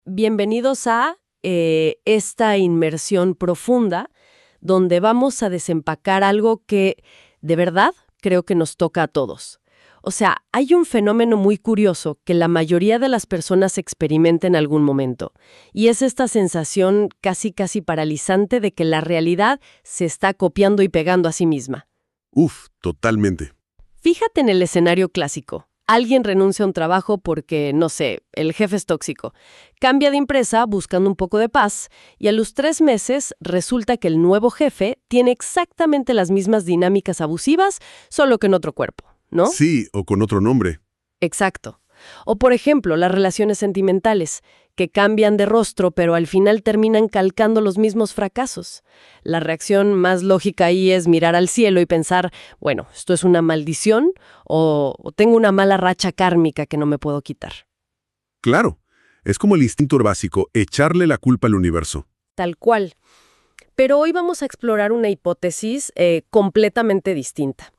Bienvenidos a esta inmersión profunda donde vamos a desempacar algo que, de verdad, creo que nos toca a todos. O sea, hay un fenómeno muy curioso que la mayoría de las personas experimenta en algún momento, y es esta sensación casi paralizante de que la realidad se está copiando y pegando a sí misma. Uf, totalmente. Fíjate en el escenario clásico. Alguien renuncia a un trabajo porque, no sé, el jefe es tóxico. Cambia de empresa buscando un poco de paz y a los 3 meses resulta que el nuevo jefe tiene exactamente las mismas dinámicas abusivas, solo que en otro cuerpo, ¿no? Sí, o con otro nombre. Exacto. O por ejemplo, las relaciones sentimentales, que cambian de rostro pero al final terminan calcando los mismos fracasos. La reacción más lógica ahí es mirar al cielo y pensar, bueno, ¿esto es una maldición o tengo una mala racha kármica que no me puedo quitar? Claro, es como el instinto básico, echarle la culpa al universo. Tal cual. Pero hoy vamos a explorar una hipótesis completamente distinta.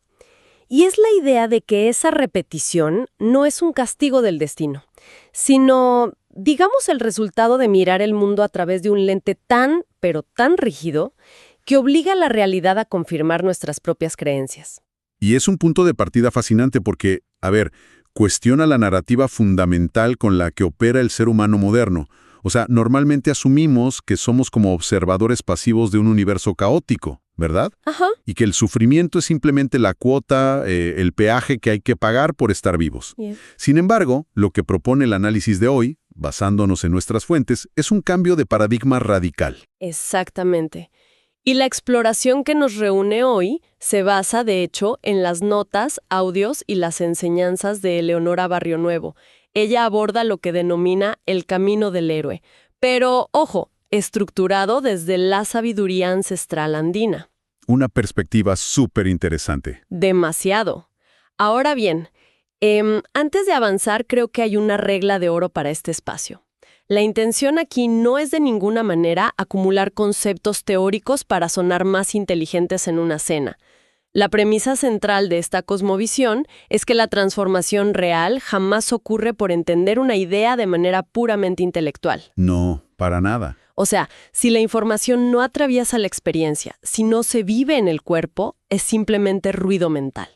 Y es la idea de que esa repetición no es un castigo del destino, sino, digamos, el resultado de mirar el mundo a través de un lente tan, pero tan rígido, que obliga a la realidad a confirmar nuestras propias creencias. Y es un punto de partida fascinante porque, cuestiona la narrativa fundamental con la que opera el ser humano moderno. O sea, normalmente asumimos que somos como observadores pasivos de un universo caótico, ¿verdad? Ajá. Y que el sufrimiento es simplemente la cuota, el peaje que hay que pagar por estar vivos. Bien. Sin embargo, lo que propone el análisis de hoy, basándonos en nuestras fuentes, es un cambio de paradigma radical. Exactamente. Y la exploración que nos reúne hoy se basa, de hecho, en las notas, audios y las enseñanzas de Eleonora Barrio Nuevo. Ella aborda lo que denomina el camino del héroe, pero, ojo, estructurado desde la sabiduría ancestral andina. Una perspectiva súper interesante. Demasiado. Ahora bien, antes de avanzar, creo que hay una regla de oro para este espacio. La intención aquí no es de ninguna manera acumular conceptos teóricos para sonar más inteligentes en una cena. La premisa central de esta cosmovisión es que la transformación real jamás ocurre por entender una idea de manera puramente intelectual. No, para nada. O sea, si la información no atraviesa la experiencia, si no se vive en el cuerpo, es simplemente ruido mental.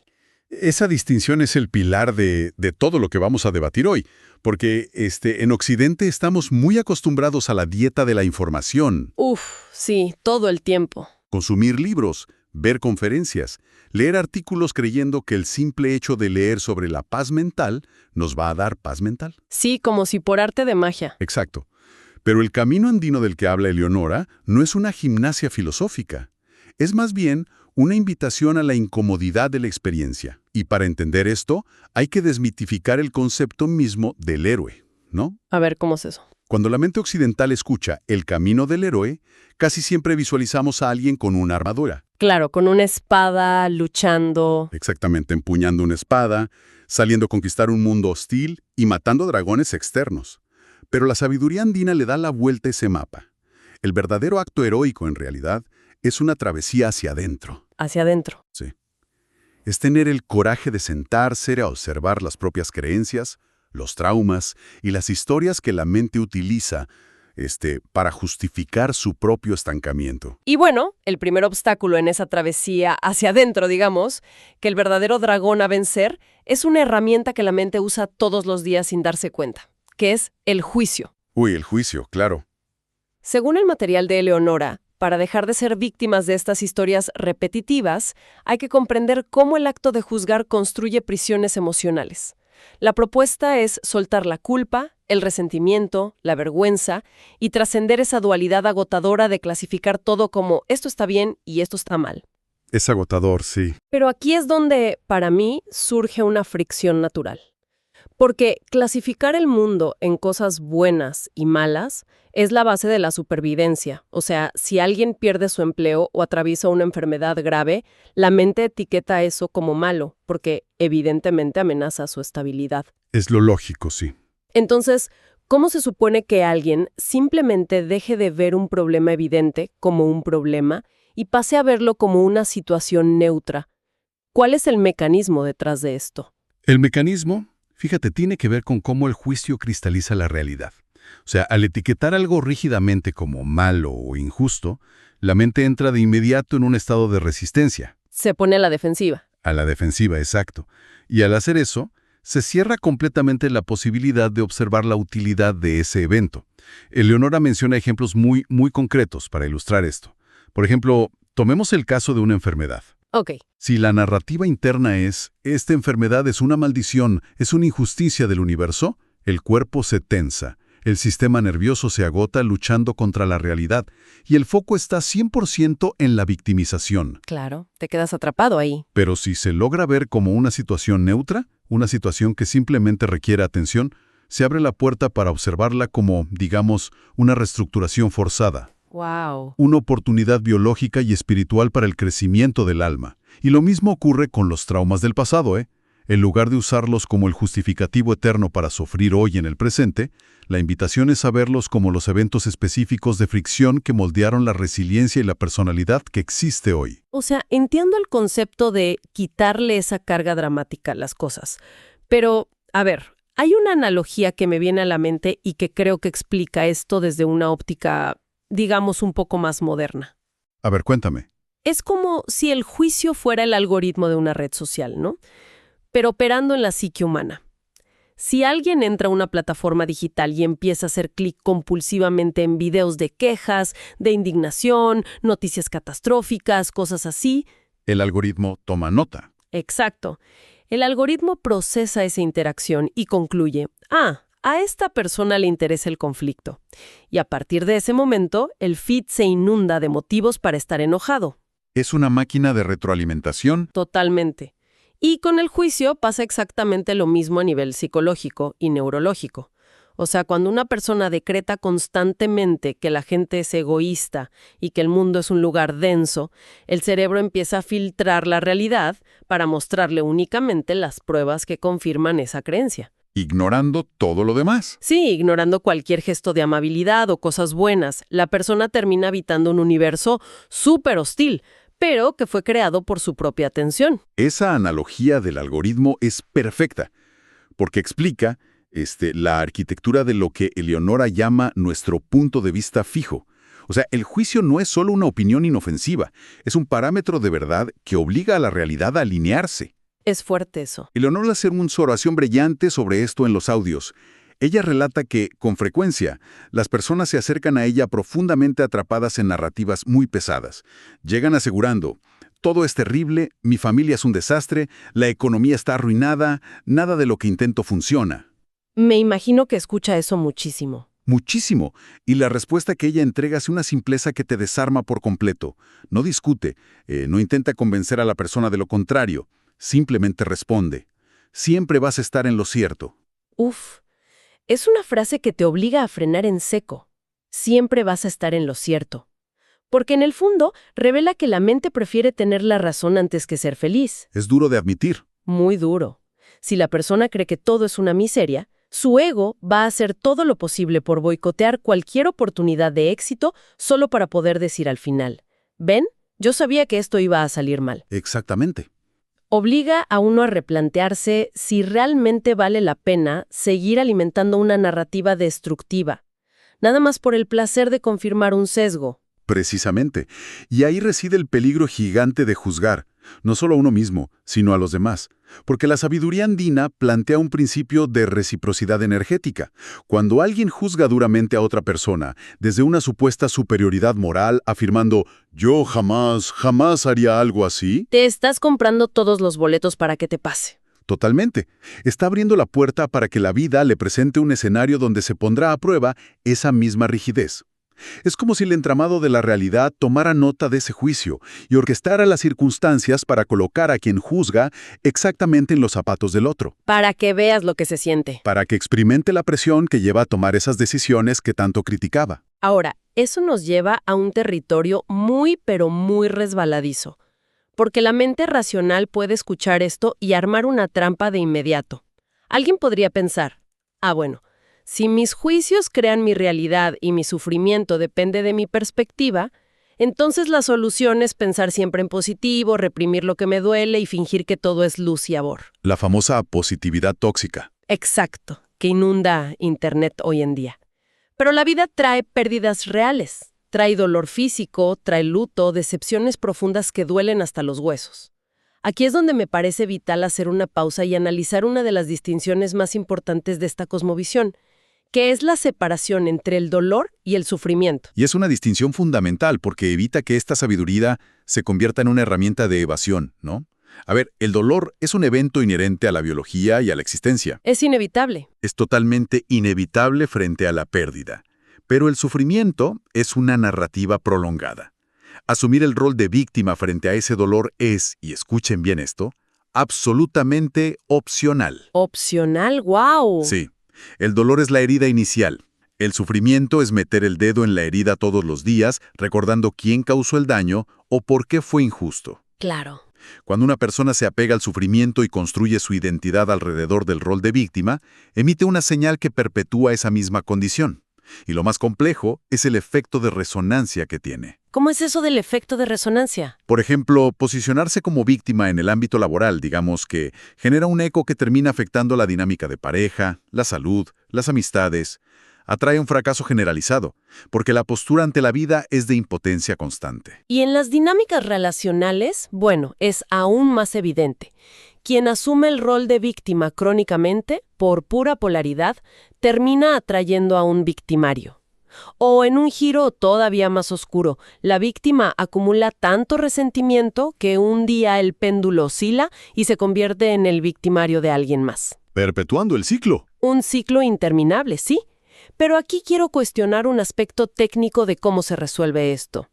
Esa distinción es el pilar de todo lo que vamos a debatir hoy, porque en Occidente estamos muy acostumbrados a la dieta de la información. Uf, sí, todo el tiempo. Consumir libros, ver conferencias, leer artículos creyendo que el simple hecho de leer sobre la paz mental nos va a dar paz mental. Sí, como si por arte de magia. Exacto. Pero el camino andino del que habla Eleonora no es una gimnasia filosófica. Es más bien una invitación a la incomodidad de la experiencia. Y para entender esto, hay que desmitificar el concepto mismo del héroe, ¿no? A ver, ¿cómo es eso? Cuando la mente occidental escucha el camino del héroe, casi siempre visualizamos a alguien con una armadura. Claro, con una espada, luchando. Exactamente, empuñando una espada, saliendo a conquistar un mundo hostil y matando dragones externos. Pero la sabiduría andina le da la vuelta a ese mapa. El verdadero acto heroico, en realidad, es una travesía hacia adentro. Hacia adentro. Sí. Es tener el coraje de sentarse a observar las propias creencias, los traumas y las historias que la mente utiliza para justificar su propio estancamiento. Y bueno, el primer obstáculo en esa travesía hacia adentro, digamos, que el verdadero dragón a vencer, es una herramienta que la mente usa todos los días sin darse cuenta, que es el juicio. Uy, el juicio, claro. Según el material de Eleonora, para dejar de ser víctimas de estas historias repetitivas, hay que comprender cómo el acto de juzgar construye prisiones emocionales. La propuesta es soltar la culpa, el resentimiento, la vergüenza y trascender esa dualidad agotadora de clasificar todo como esto está bien y esto está mal. Es agotador, sí. Pero aquí es donde, para mí, surge una fricción natural. Porque clasificar el mundo en cosas buenas y malas es la base de la supervivencia. O sea, si alguien pierde su empleo o atraviesa una enfermedad grave, la mente etiqueta eso como malo, porque evidentemente amenaza su estabilidad. Es lo lógico, sí. Entonces, ¿cómo se supone que alguien simplemente deje de ver un problema evidente como un problema y pase a verlo como una situación neutra? ¿Cuál es el mecanismo detrás de esto? El mecanismo, fíjate, tiene que ver con cómo el juicio cristaliza la realidad. O sea, al etiquetar algo rígidamente como malo o injusto, la mente entra de inmediato en un estado de resistencia. Se pone a la defensiva. A la defensiva, exacto. Y al hacer eso, se cierra completamente la posibilidad de observar la utilidad de ese evento. Eleonora menciona ejemplos muy concretos para ilustrar esto. Por ejemplo, tomemos el caso de una enfermedad. Ok. Si la narrativa interna es, esta enfermedad es una maldición, es una injusticia del universo, el cuerpo se tensa, el sistema nervioso se agota luchando contra la realidad, y el foco está 100% en la victimización. Claro, te quedas atrapado ahí. Pero si se logra ver como una situación neutra, una situación que simplemente requiere atención, se abre la puerta para observarla como, digamos, una reestructuración forzada. Wow. Una oportunidad biológica y espiritual para el crecimiento del alma. Y lo mismo ocurre con los traumas del pasado, ¿eh? En lugar de usarlos como el justificativo eterno para sufrir hoy en el presente, la invitación es a verlos como los eventos específicos de fricción que moldearon la resiliencia y la personalidad que existe hoy. O sea, entiendo el concepto de quitarle esa carga dramática a las cosas. Pero, a ver, hay una analogía que me viene a la mente y que creo que explica esto desde una óptica, digamos, un poco más moderna. A ver, cuéntame. Es como si el juicio fuera el algoritmo de una red social, ¿no? Pero operando en la psique humana. Si alguien entra a una plataforma digital y empieza a hacer clic compulsivamente en videos de quejas, de indignación, noticias catastróficas, cosas así. El algoritmo toma nota. Exacto. El algoritmo procesa esa interacción y concluye, a esta persona le interesa el conflicto. Y a partir de ese momento, el feed se inunda de motivos para estar enojado. Es una máquina de retroalimentación. Totalmente. Y con el juicio pasa exactamente lo mismo a nivel psicológico y neurológico. O sea, cuando una persona decreta constantemente que la gente es egoísta y que el mundo es un lugar denso, el cerebro empieza a filtrar la realidad para mostrarle únicamente las pruebas que confirman esa creencia. Ignorando todo lo demás. Sí, ignorando cualquier gesto de amabilidad o cosas buenas, la persona termina habitando un universo súper hostil, pero que fue creado por su propia atención. Esa analogía del algoritmo es perfecta, porque explica la arquitectura de lo que Eleonora llama nuestro punto de vista fijo. O sea, el juicio no es solo una opinión inofensiva, es un parámetro de verdad que obliga a la realidad a alinearse. Es fuerte eso. Eleonora hace una oración brillante sobre esto en los audios. Ella relata que, con frecuencia, las personas se acercan a ella profundamente atrapadas en narrativas muy pesadas. Llegan asegurando, todo es terrible, mi familia es un desastre, la economía está arruinada, nada de lo que intento funciona. Me imagino que escucha eso muchísimo. Muchísimo. Y la respuesta que ella entrega es una simpleza que te desarma por completo. No discute, no intenta convencer a la persona de lo contrario. Simplemente responde. Siempre vas a estar en lo cierto. Uf. Es una frase que te obliga a frenar en seco. Siempre vas a estar en lo cierto. Porque en el fondo revela que la mente prefiere tener la razón antes que ser feliz. Es duro de admitir. Muy duro. Si la persona cree que todo es una miseria, su ego va a hacer todo lo posible por boicotear cualquier oportunidad de éxito solo para poder decir al final, ¿ven? Yo sabía que esto iba a salir mal. Exactamente. Obliga a uno a replantearse si realmente vale la pena seguir alimentando una narrativa destructiva, nada más por el placer de confirmar un sesgo. Precisamente. Y ahí reside el peligro gigante de juzgar, no solo a uno mismo, sino a los demás. Porque la sabiduría andina plantea un principio de reciprocidad energética. Cuando alguien juzga duramente a otra persona, desde una supuesta superioridad moral, afirmando, yo jamás haría algo así. Te estás comprando todos los boletos para que te pase. Totalmente. Está abriendo la puerta para que la vida le presente un escenario donde se pondrá a prueba esa misma rigidez. Es como si el entramado de la realidad tomara nota de ese juicio y orquestara las circunstancias para colocar a quien juzga exactamente en los zapatos del otro. Para que veas lo que se siente. Para que experimente la presión que lleva a tomar esas decisiones que tanto criticaba. Ahora, eso nos lleva a un territorio muy pero muy resbaladizo. Porque la mente racional puede escuchar esto y armar una trampa de inmediato. Alguien podría pensar, bueno, si mis juicios crean mi realidad y mi sufrimiento depende de mi perspectiva, entonces la solución es pensar siempre en positivo, reprimir lo que me duele y fingir que todo es luz y amor. La famosa positividad tóxica. Exacto, que inunda Internet hoy en día. Pero la vida trae pérdidas reales. Trae dolor físico, trae luto, decepciones profundas que duelen hasta los huesos. Aquí es donde me parece vital hacer una pausa y analizar una de las distinciones más importantes de esta cosmovisión, que es la separación entre el dolor y el sufrimiento. Y es una distinción fundamental porque evita que esta sabiduría se convierta en una herramienta de evasión, ¿no? A ver, el dolor es un evento inherente a la biología y a la existencia. Es inevitable. Es totalmente inevitable frente a la pérdida. Pero el sufrimiento es una narrativa prolongada. Asumir el rol de víctima frente a ese dolor es, y escuchen bien esto, absolutamente opcional. ¿Opcional? ¡Wow! Sí, el dolor es la herida inicial. El sufrimiento es meter el dedo en la herida todos los días, recordando quién causó el daño o por qué fue injusto. Claro. Cuando una persona se apega al sufrimiento y construye su identidad alrededor del rol de víctima, emite una señal que perpetúa esa misma condición. Y lo más complejo es el efecto de resonancia que tiene. ¿Cómo es eso del efecto de resonancia? Por ejemplo, posicionarse como víctima en el ámbito laboral, digamos que genera un eco que termina afectando la dinámica de pareja, la salud, las amistades. Atrae un fracaso generalizado, porque la postura ante la vida es de impotencia constante. Y en las dinámicas relacionales, bueno, es aún más evidente. Quien asume el rol de víctima crónicamente, por pura polaridad, termina atrayendo a un victimario. O en un giro todavía más oscuro, la víctima acumula tanto resentimiento que un día el péndulo oscila y se convierte en el victimario de alguien más. Perpetuando el ciclo. Un ciclo interminable, sí. Pero aquí quiero cuestionar un aspecto técnico de cómo se resuelve esto.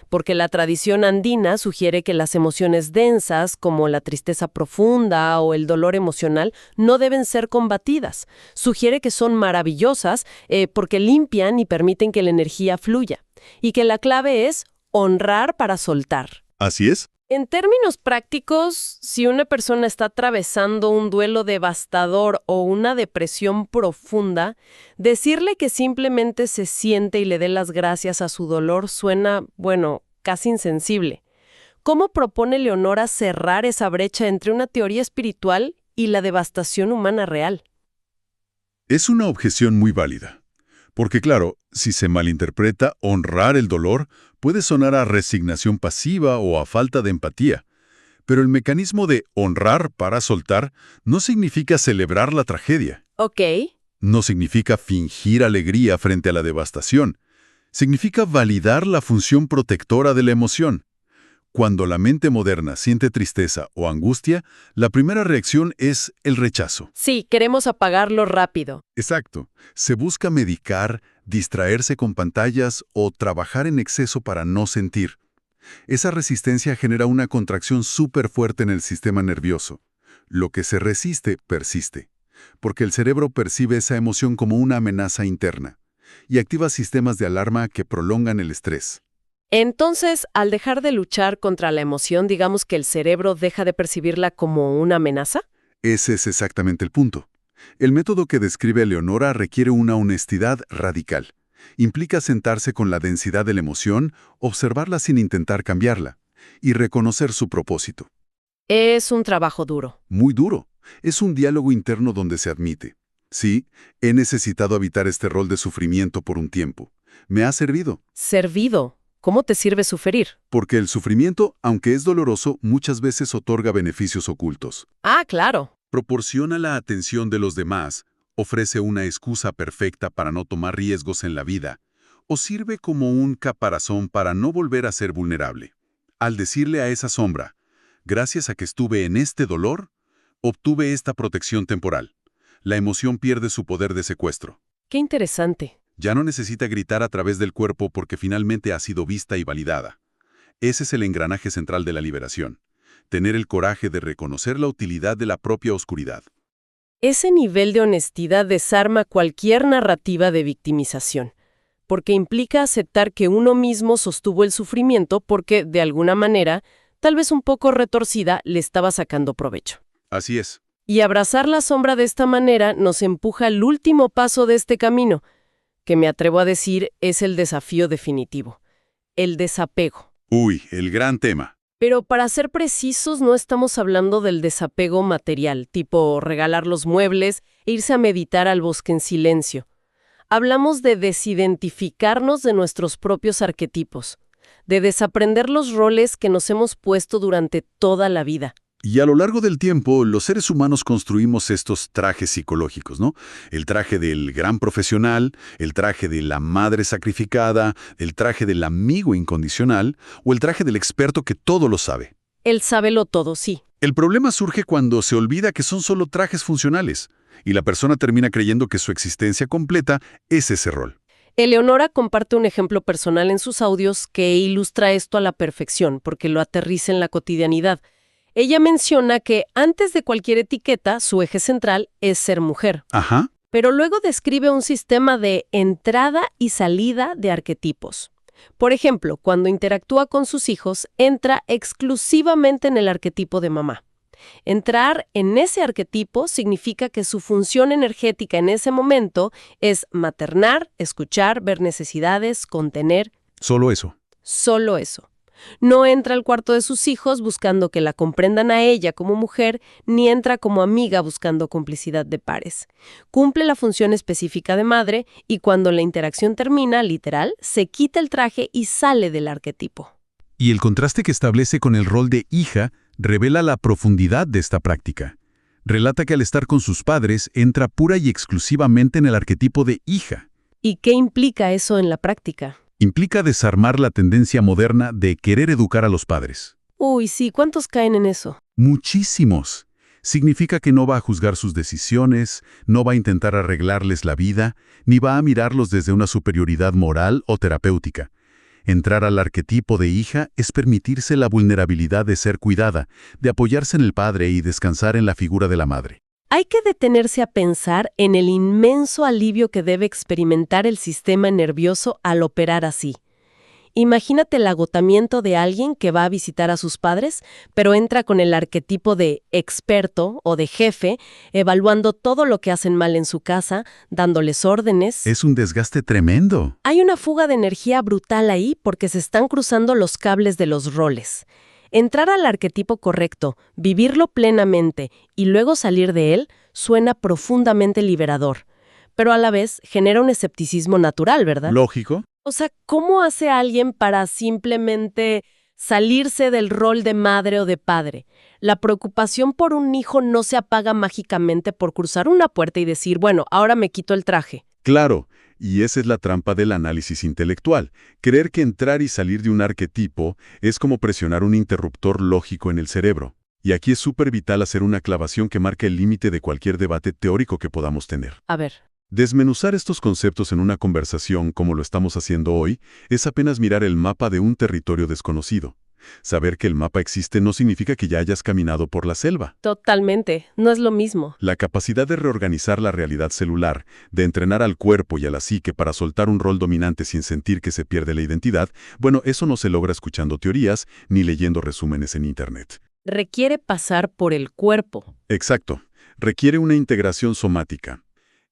Porque la tradición andina sugiere que las emociones densas, como la tristeza profunda o el dolor emocional, no deben ser combatidas. Sugiere que son maravillosas porque limpian y permiten que la energía fluya. Y que la clave es honrar para soltar. Así es. En términos prácticos, si una persona está atravesando un duelo devastador o una depresión profunda, decirle que simplemente se siente y le dé las gracias a su dolor suena, bueno, casi insensible. ¿Cómo propone Leonora cerrar esa brecha entre una teoría espiritual y la devastación humana real? Es una objeción muy válida. Porque claro, si se malinterpreta honrar el dolor, puede sonar a resignación pasiva o a falta de empatía. Pero el mecanismo de honrar para soltar no significa celebrar la tragedia. Ok. No significa fingir alegría frente a la devastación. Significa validar la función protectora de la emoción. Cuando la mente moderna siente tristeza o angustia, la primera reacción es el rechazo. Sí, queremos apagarlo rápido. Exacto. Se busca medicar, distraerse con pantallas o trabajar en exceso para no sentir. Esa resistencia genera una contracción súper fuerte en el sistema nervioso. Lo que se resiste, persiste. Porque el cerebro percibe esa emoción como una amenaza interna y activa sistemas de alarma que prolongan el estrés. Entonces, al dejar de luchar contra la emoción, digamos que el cerebro deja de percibirla como una amenaza. Ese es exactamente el punto. El método que describe Leonora requiere una honestidad radical. Implica sentarse con la densidad de la emoción, observarla sin intentar cambiarla, y reconocer su propósito. Es un trabajo duro. Muy duro. Es un diálogo interno donde se admite. Sí, he necesitado habitar este rol de sufrimiento por un tiempo. Me ha servido. Servido. ¿Cómo te sirve sufrir? Porque el sufrimiento, aunque es doloroso, muchas veces otorga beneficios ocultos. Ah, claro. Proporciona la atención de los demás, ofrece una excusa perfecta para no tomar riesgos en la vida, o sirve como un caparazón para no volver a ser vulnerable. Al decirle a esa sombra, gracias a que estuve en este dolor, obtuve esta protección temporal. La emoción pierde su poder de secuestro. Qué interesante. Ya no necesita gritar a través del cuerpo porque finalmente ha sido vista y validada. Ese es el engranaje central de la liberación. Tener el coraje de reconocer la utilidad de la propia oscuridad. Ese nivel de honestidad desarma cualquier narrativa de victimización, porque implica aceptar que uno mismo sostuvo el sufrimiento porque, de alguna manera, tal vez un poco retorcida, le estaba sacando provecho. Así es. Y abrazar la sombra de esta manera nos empuja al último paso de este camino, que me atrevo a decir es el desafío definitivo, el desapego. Uy, el gran tema. Pero para ser precisos, no estamos hablando del desapego material, tipo regalar los muebles e irse a meditar al bosque en silencio. Hablamos de desidentificarnos de nuestros propios arquetipos, de desaprender los roles que nos hemos puesto durante toda la vida. Y a lo largo del tiempo, los seres humanos construimos estos trajes psicológicos, ¿no? El traje del gran profesional, el traje de la madre sacrificada, el traje del amigo incondicional o el traje del experto que todo lo sabe. El sábelo todo, sí. El problema surge cuando se olvida que son solo trajes funcionales y la persona termina creyendo que su existencia completa es ese rol. Eleonora comparte un ejemplo personal en sus audios que ilustra esto a la perfección, porque lo aterriza en la cotidianidad. Ella menciona que antes de cualquier etiqueta, su eje central es ser mujer. Ajá. Pero luego describe un sistema de entrada y salida de arquetipos. Por ejemplo, cuando interactúa con sus hijos, entra exclusivamente en el arquetipo de mamá. Entrar en ese arquetipo significa que su función energética en ese momento es maternar, escuchar, ver necesidades, contener. Solo eso. Solo eso. No entra al cuarto de sus hijos buscando que la comprendan a ella como mujer, ni entra como amiga buscando complicidad de pares. Cumple la función específica de madre y cuando la interacción termina, literal, se quita el traje y sale del arquetipo. Y el contraste que establece con el rol de hija revela la profundidad de esta práctica. Relata que al estar con sus padres entra pura y exclusivamente en el arquetipo de hija. ¿Y qué implica eso en la práctica? Implica desarmar la tendencia moderna de querer educar a los padres. Uy, sí, ¿cuántos caen en eso? Muchísimos. Significa que no va a juzgar sus decisiones, no va a intentar arreglarles la vida, ni va a mirarlos desde una superioridad moral o terapéutica. Entrar al arquetipo de hija es permitirse la vulnerabilidad de ser cuidada, de apoyarse en el padre y descansar en la figura de la madre. Hay que detenerse a pensar en el inmenso alivio que debe experimentar el sistema nervioso al operar así. Imagínate el agotamiento de alguien que va a visitar a sus padres, pero entra con el arquetipo de experto o de jefe, evaluando todo lo que hacen mal en su casa, dándoles órdenes. Es un desgaste tremendo. Hay una fuga de energía brutal ahí porque se están cruzando los cables de los roles. Entrar al arquetipo correcto, vivirlo plenamente y luego salir de él suena profundamente liberador, pero a la vez genera un escepticismo natural, ¿verdad? Lógico. O sea, ¿cómo hace alguien para simplemente salirse del rol de madre o de padre? La preocupación por un hijo no se apaga mágicamente por cruzar una puerta y decir, bueno, ahora me quito el traje. Claro, y esa es la trampa del análisis intelectual. Creer que entrar y salir de un arquetipo es como presionar un interruptor lógico en el cerebro. Y aquí es súper vital hacer una aclaración que marque el límite de cualquier debate teórico que podamos tener. A ver. Desmenuzar estos conceptos en una conversación, como lo estamos haciendo hoy, es apenas mirar el mapa de un territorio desconocido. Saber que el mapa existe no significa que ya hayas caminado por la selva. Totalmente, no es lo mismo. La capacidad de reorganizar la realidad celular, de entrenar al cuerpo y a la psique para soltar un rol dominante sin sentir que se pierde la identidad, bueno, eso no se logra escuchando teorías ni leyendo resúmenes en Internet. Requiere pasar por el cuerpo. Exacto. Requiere una integración somática.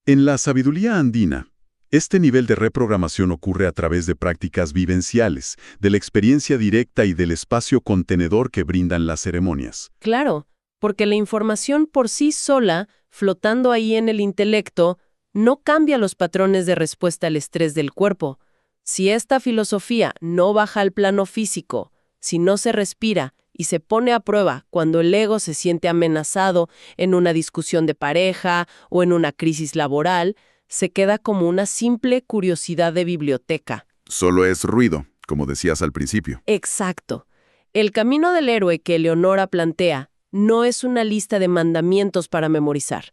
En la sabiduría andina, este nivel de reprogramación ocurre a través de prácticas vivenciales, de la experiencia directa y del espacio contenedor que brindan las ceremonias. Claro, porque la información por sí sola, flotando ahí en el intelecto, no cambia los patrones de respuesta al estrés del cuerpo. Si esta filosofía no baja al plano físico, si no se respira y se pone a prueba cuando el ego se siente amenazado en una discusión de pareja o en una crisis laboral, se queda como una simple curiosidad de biblioteca. Solo es ruido, como decías al principio. Exacto. El camino del héroe que Eleonora plantea no es una lista de mandamientos para memorizar.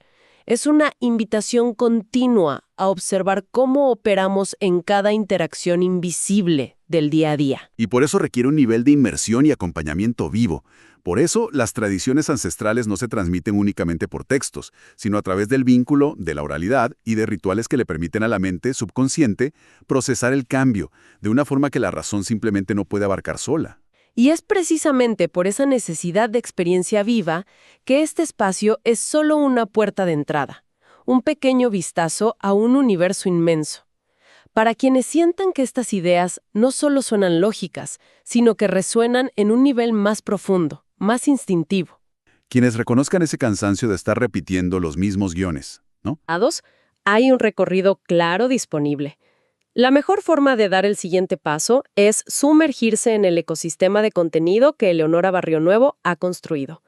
Es una invitación continua a observar cómo operamos en cada interacción invisible del día a día. Y por eso requiere un nivel de inmersión y acompañamiento vivo. Por eso, las tradiciones ancestrales no se transmiten únicamente por textos, sino a través del vínculo, de la oralidad y de rituales que le permiten a la mente subconsciente procesar el cambio, de una forma que la razón simplemente no puede abarcar sola. Y es precisamente por esa necesidad de experiencia viva que este espacio es solo una puerta de entrada, un pequeño vistazo a un universo inmenso. Para quienes sientan que estas ideas no solo suenan lógicas, sino que resuenan en un nivel más profundo, más instintivo. Quienes reconozcan ese cansancio de estar repitiendo los mismos guiones, ¿no? Hay un recorrido claro disponible. La mejor forma de dar el siguiente paso es sumergirse en el ecosistema de contenido que Eleonora Barrio Nuevo ha construido.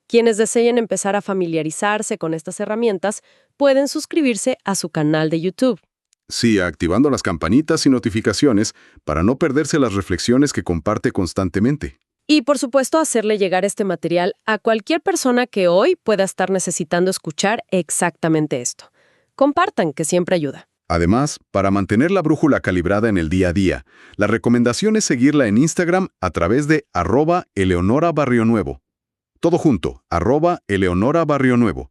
Quienes deseen empezar a familiarizarse con estas herramientas pueden suscribirse a su canal de YouTube. Sí, activando las campanitas y notificaciones para no perderse las reflexiones que comparte constantemente. Y, por supuesto, hacerle llegar este material a cualquier persona que hoy pueda estar necesitando escuchar exactamente esto. Compartan, que siempre ayuda. Además, para mantener la brújula calibrada en el día a día, la recomendación es seguirla en Instagram a través de @EleonoraBarrioNuevo. Todo junto, @EleonoraBarrioNuevo,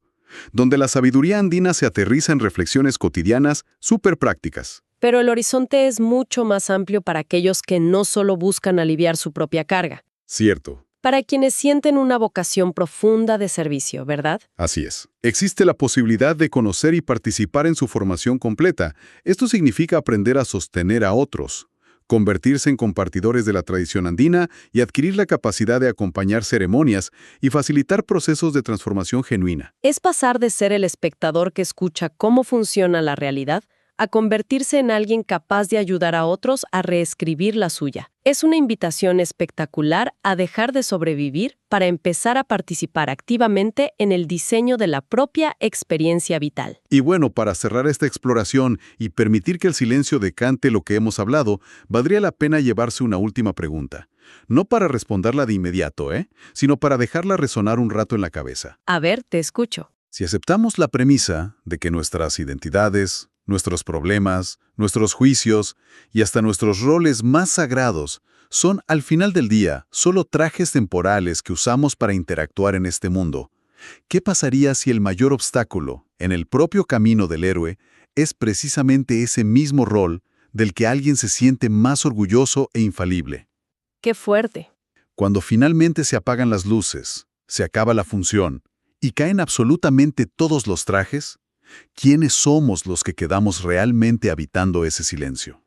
donde la sabiduría andina se aterriza en reflexiones cotidianas súper prácticas. Pero el horizonte es mucho más amplio para aquellos que no solo buscan aliviar su propia carga. Cierto. Para quienes sienten una vocación profunda de servicio, ¿verdad? Así es. Existe la posibilidad de conocer y participar en su formación completa. Esto significa aprender a sostener a otros, convertirse en compartidores de la tradición andina y adquirir la capacidad de acompañar ceremonias y facilitar procesos de transformación genuina. Es pasar de ser el espectador que escucha cómo funciona la realidad a convertirse en alguien capaz de ayudar a otros a reescribir la suya. Es una invitación espectacular a dejar de sobrevivir para empezar a participar activamente en el diseño de la propia experiencia vital. Y bueno, para cerrar esta exploración y permitir que el silencio decante lo que hemos hablado, valdría la pena llevarse una última pregunta. No para responderla de inmediato, sino para dejarla resonar un rato en la cabeza. A ver, te escucho. Si aceptamos la premisa de que nuestras identidades, nuestros problemas, nuestros juicios y hasta nuestros roles más sagrados son, al final del día, solo trajes temporales que usamos para interactuar en este mundo, ¿qué pasaría si el mayor obstáculo en el propio camino del héroe es precisamente ese mismo rol del que alguien se siente más orgulloso e infalible? ¡Qué fuerte! Cuando finalmente se apagan las luces, se acaba la función y caen absolutamente todos los trajes, ¿quiénes somos los que quedamos realmente habitando ese silencio?